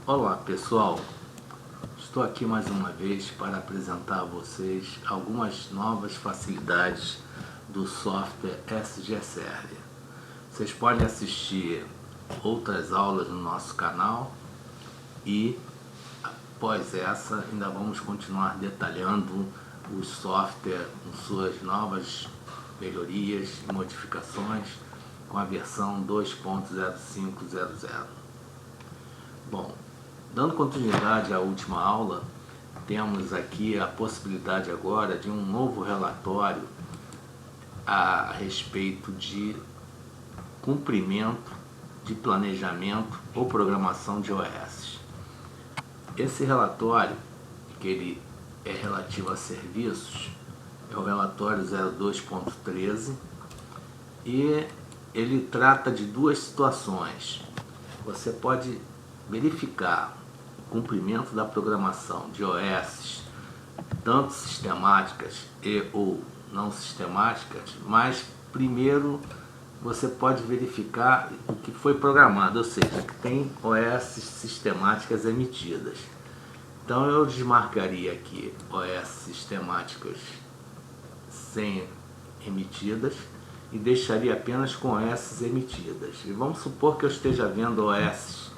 Olá pessoal, estou aqui mais uma vez para apresentar a vocês algumas novas facilidades do software SGSR. Vocês podem assistir outras aulas no nosso canal e após essa ainda vamos continuar detalhando o software com suas novas melhorias e modificações com a versão 2.0500. Bom, dando continuidade à última aula, temos aqui a possibilidade agora de um novo relatório a respeito de cumprimento de planejamento ou programação de OS. Esse relatório, que ele é relativo a serviços, é o relatório 02.13 e ele trata de duas situações. Você pode verificar o cumprimento da programação de OS, tanto sistemáticas e ou não sistemáticas, mas primeiro você pode verificar o que foi programado, ou seja, que tem OS sistemáticas emitidas. Então eu desmarcaria aqui OS sistemáticas sem emitidas e deixaria apenas com OS emitidas. E vamos supor que eu esteja vendo OS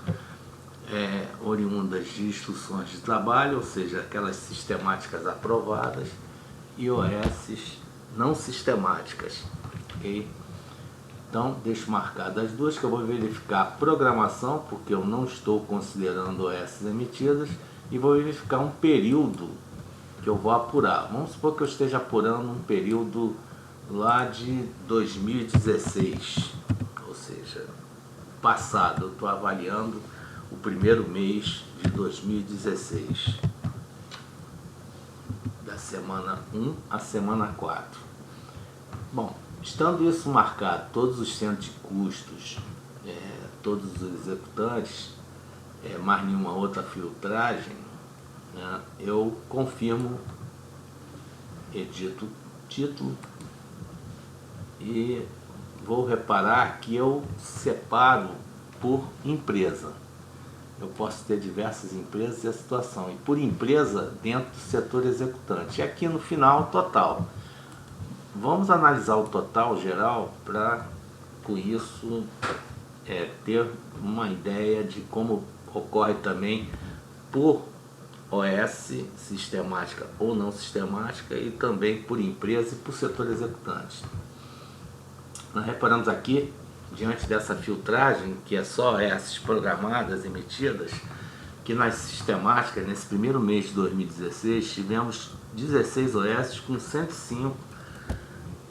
oriundas de instruções de trabalho, ou seja, aquelas sistemáticas aprovadas, e OS não sistemáticas. Okay? Então, deixo marcado as duas, que eu vou verificar a programação, porque eu não estou considerando OS emitidas, e vou verificar um período que eu vou apurar. Vamos supor que eu esteja apurando um período lá de 2016, ou seja, passado, eu estou avaliando o primeiro mês de 2016, da semana 1 à semana 4. Bom, estando isso marcado, todos os centros de custos, todos os executantes, mais nenhuma outra filtragem, né, eu confirmo, edito o título e vou reparar que eu separo por empresa. Eu posso ter diversas empresas e a situação, e por empresa dentro do setor executante. E aqui no final, total. Vamos analisar o total geral para, com isso, ter uma ideia de como ocorre também por OS sistemática ou não sistemática e também por empresa e por setor executante. Nós reparamos aqui, diante dessa filtragem, que é só OS programadas, emitidas, que nas sistemáticas, nesse primeiro mês de 2016, tivemos 16 OS com 105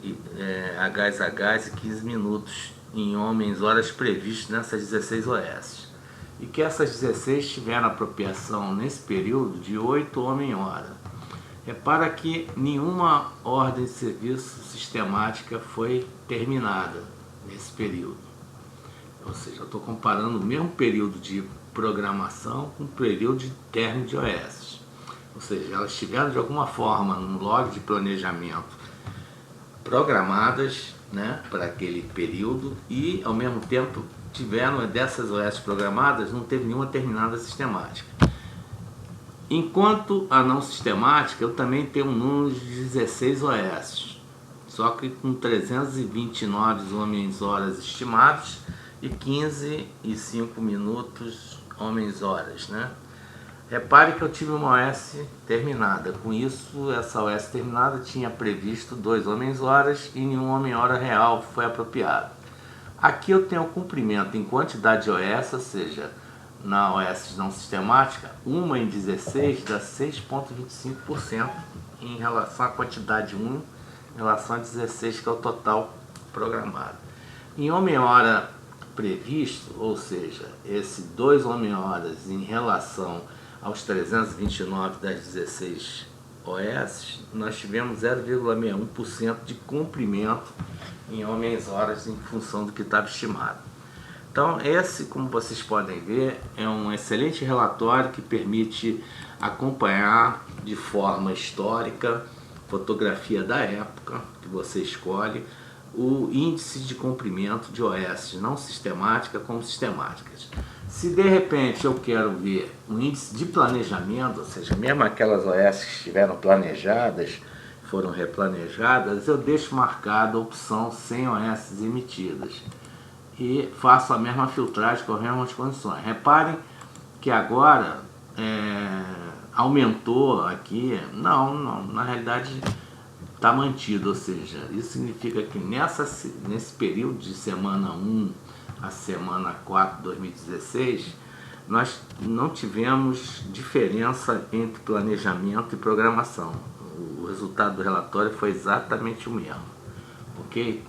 Hs e 15 minutos em homens horas previstos nessas 16 OS. E que essas 16 tiveram apropriação nesse período de 8 homem-hora. Repara que nenhuma ordem de serviço sistemática foi terminada nesse período. Ou seja, eu estou comparando o mesmo período de programação com o período de término de OS. Ou seja, elas estiveram de alguma forma no log de planejamento programadas, né, para aquele período e ao mesmo tempo tiveram dessas OS programadas, não teve nenhuma terminada sistemática. Enquanto a não sistemática, eu também tenho um número de 16 OS, só que com 329 homens-horas estimados e 15 e 5 minutos homens-horas, né? Repare que eu tive uma OS terminada. Com isso, essa OS terminada tinha previsto 2 homens-horas e nenhum homem-hora real foi apropriado. Aqui eu tenho o cumprimento em quantidade de OS, ou seja, na OS não sistemática, 1 em 16 dá 6,25% em relação à quantidade 1 em relação a 16, que é o total programado. Em homem-hora previsto, ou seja, esse 2 homem-horas em relação aos 329 das 16 OS, nós tivemos 0,61% de cumprimento em homens-horas em função do que estava estimado. Então esse, como vocês podem ver, é um excelente relatório que permite acompanhar de forma histórica, fotografia da época que você escolhe, o índice de comprimento de OS não sistemática como sistemáticas. Se de repente eu quero ver o índice de planejamento, ou seja, mesmo aquelas OS que estiveram planejadas, foram replanejadas, eu deixo marcada a opção sem OS emitidas e faço a mesma filtragem com as mesmas condições. Reparem que agora aumentou aqui, não, na realidade está mantido, ou seja, isso significa que nesse período de semana 1 a semana 4 de 2016, nós não tivemos diferença entre planejamento e programação. O resultado do relatório foi exatamente o mesmo, ok?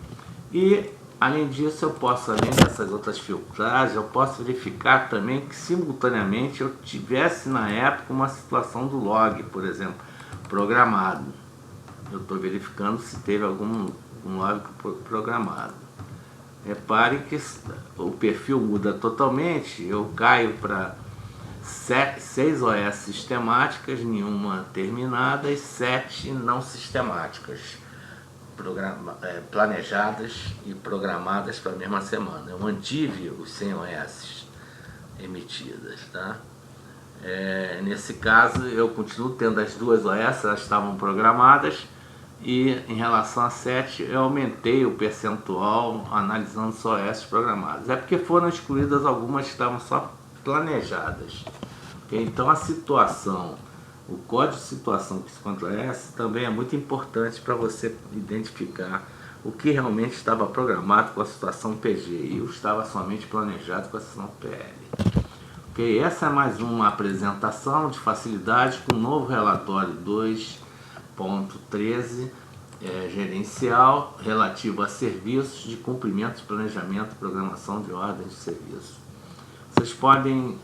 E, além disso, eu posso, além dessas outras filtragens, eu posso verificar também que, simultaneamente, eu tivesse, na época, uma situação do log, por exemplo, programado. Eu estou verificando se teve algum log programado. Repare que o perfil muda totalmente, eu caio para 6 OS sistemáticas, nenhuma terminada, e 7 não sistemáticas, planejadas e programadas para a mesma semana. Eu mantive os 100 OS emitidas, tá? Nesse caso, eu continuo tendo as 2 OS, elas estavam programadas, e em relação a 7, eu aumentei o percentual analisando só OS programadas. É porque foram excluídas algumas que estavam só planejadas. Okay? Então a situação, o código de situação que se encontra S também é muito importante para você identificar o que realmente estava programado com a situação PG e o que estava somente planejado com a situação PL. Okay? Essa é mais uma apresentação de facilidade com o novo relatório 2.13 gerencial relativo a serviços de cumprimento de planejamento e programação de ordens de serviço. Vocês podem,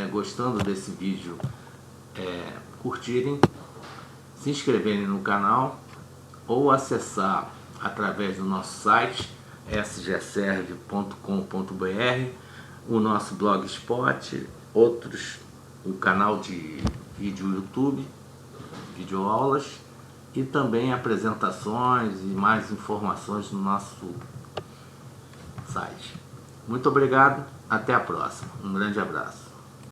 gostando desse vídeo, curtirem, se inscreverem no canal ou acessar através do nosso site sgserve.com.br, o nosso blogspot, o canal de vídeo YouTube, videoaulas e também apresentações e mais informações no nosso site. Muito obrigado, até a próxima. Um grande abraço.